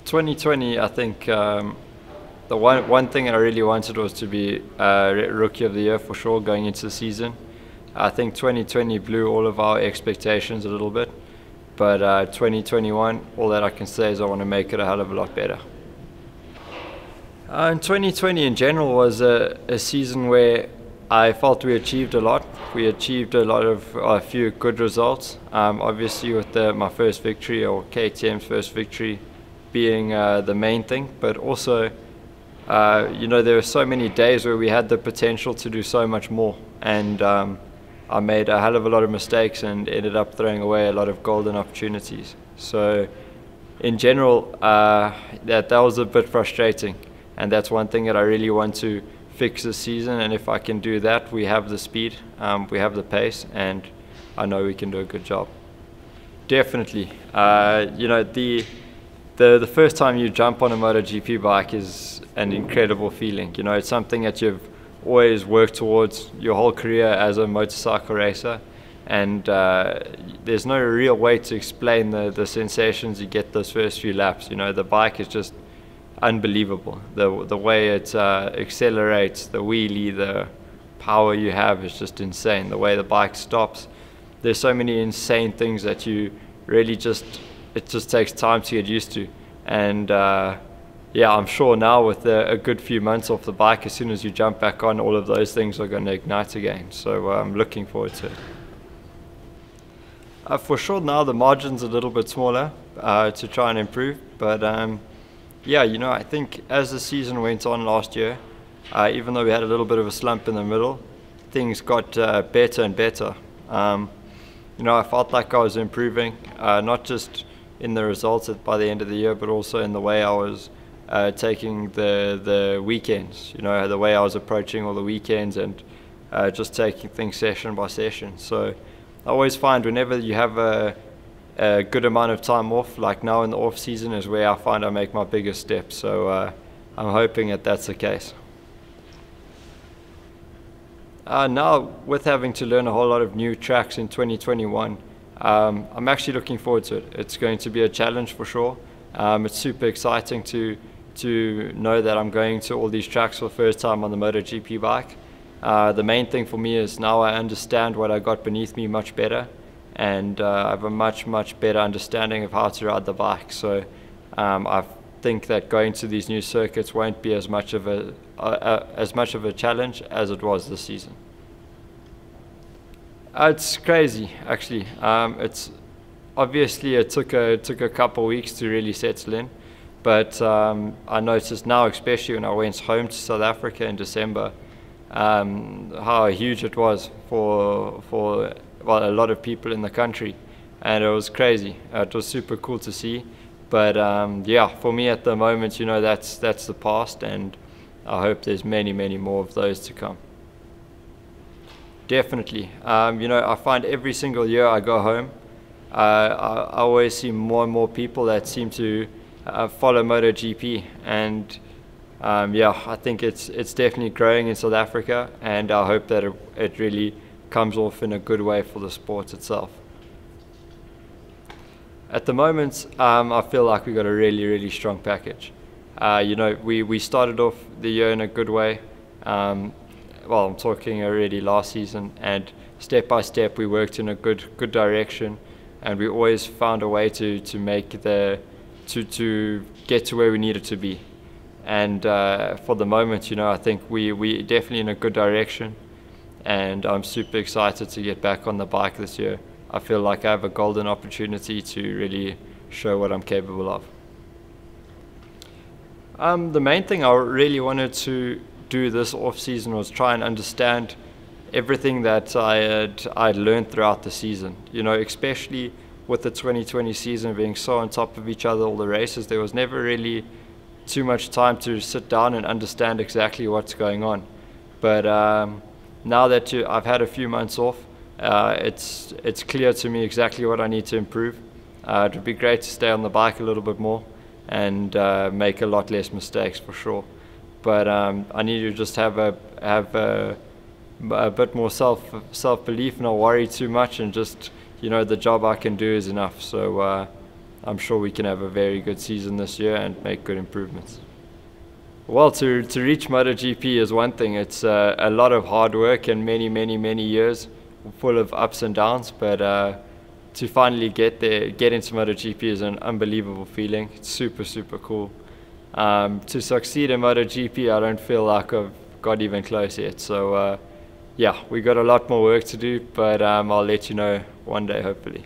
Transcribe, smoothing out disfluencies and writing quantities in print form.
2020, I think the one thing I really wanted was to be Rookie of the Year for sure going into the season. I think 2020 blew all of our expectations a little bit, but 2021, all that I can say is I want to make it a hell of a lot better. And 2020 in general was a season where I felt we achieved a lot. We achieved a few good results. Obviously with my first victory, or KTM's first victory, being the main thing, but also you know, there were so many days where we had the potential to do so much more, and I made a hell of a lot of mistakes and ended up throwing away a lot of golden opportunities. So in general, that was a bit frustrating, and that's one thing that I really want to fix this season. And if I can do that, we have the speed, we have the pace, and I know we can do a good job. Definitely, you know, the first time you jump on a MotoGP bike is an incredible feeling. You know, it's something that you've always worked towards your whole career as a motorcycle racer, and there's no real way to explain the sensations you get those first few laps. You know, the bike is just unbelievable. The way it accelerates, the wheelie, the power you have is just insane. The way the bike stops, there's so many insane things that you really it just takes time to get used to. And yeah, I'm sure now with a good few months off the bike, as soon as you jump back on, all of those things are going to ignite again. So I'm looking forward to it. For sure now the margin's a little bit smaller to try and improve, but yeah, you know, I think as the season went on last year, even though we had a little bit of a slump in the middle, things got better and better. You know, I felt like I was improving, not just in the results by the end of the year, but also in the way I was taking the weekends, you know, the way I was approaching all the weekends, and just taking things session by session. So I always find whenever you have a good amount of time off, like now in the off season, is where I find I make my biggest steps. So I'm hoping that that's the case. Now with having to learn a whole lot of new tracks in 2021, I'm actually looking forward to it. It's going to be a challenge for sure. It's super exciting to know that I'm going to all these tracks for the first time on the MotoGP bike. The main thing for me is now I understand what I got beneath me much better, and I have a much better understanding of how to ride the bike. So I think that going to these new circuits won't be as much of a challenge as it was this season. It's crazy, actually. It's obviously it took a couple of weeks to really settle in, but I noticed now, especially when I went home to South Africa in December, how huge it was for well, a lot of people in the country, and it was crazy. It was super cool to see, but yeah, for me at the moment, you know, that's the past, and I hope there's many more of those to come. Definitely. You know, I find every single year I go home, I always see more and more people that seem to follow MotoGP, and yeah, I think it's definitely growing in South Africa, and I hope that it really comes off in a good way for the sport itself. At the moment, I feel like we got a really strong package. You know, we started off the year in a good way. Well, I'm talking already last season, and step by step we worked in a good direction, and we always found a way to get to where we needed to be. And for the moment, you know, I think we definitely in a good direction, and I'm super excited to get back on the bike this year. I feel like I have a golden opportunity to really show what I'm capable of. The main thing I really wanted to do this off season was try and understand everything that I'd learned throughout the season. You know, especially with the 2020 season being so on top of each other, all the races, there was never really too much time to sit down and understand exactly what's going on. But now that I've had a few months off, it's clear to me exactly what I need to improve. It would be great to stay on the bike a little bit more and make a lot less mistakes for sure. But I need to just have a bit more self-belief, not worry too much, and just, you know, the job I can do is enough. So I'm sure we can have a very good season this year and make good improvements. Well, to reach MotoGP is one thing. It's a lot of hard work and many years full of ups and downs, but to finally get there, get into MotoGP is an unbelievable feeling. It's super cool. To succeed in MotoGP, I don't feel like I've got even close yet. So yeah, we got a lot more work to do, but I'll let you know one day, hopefully.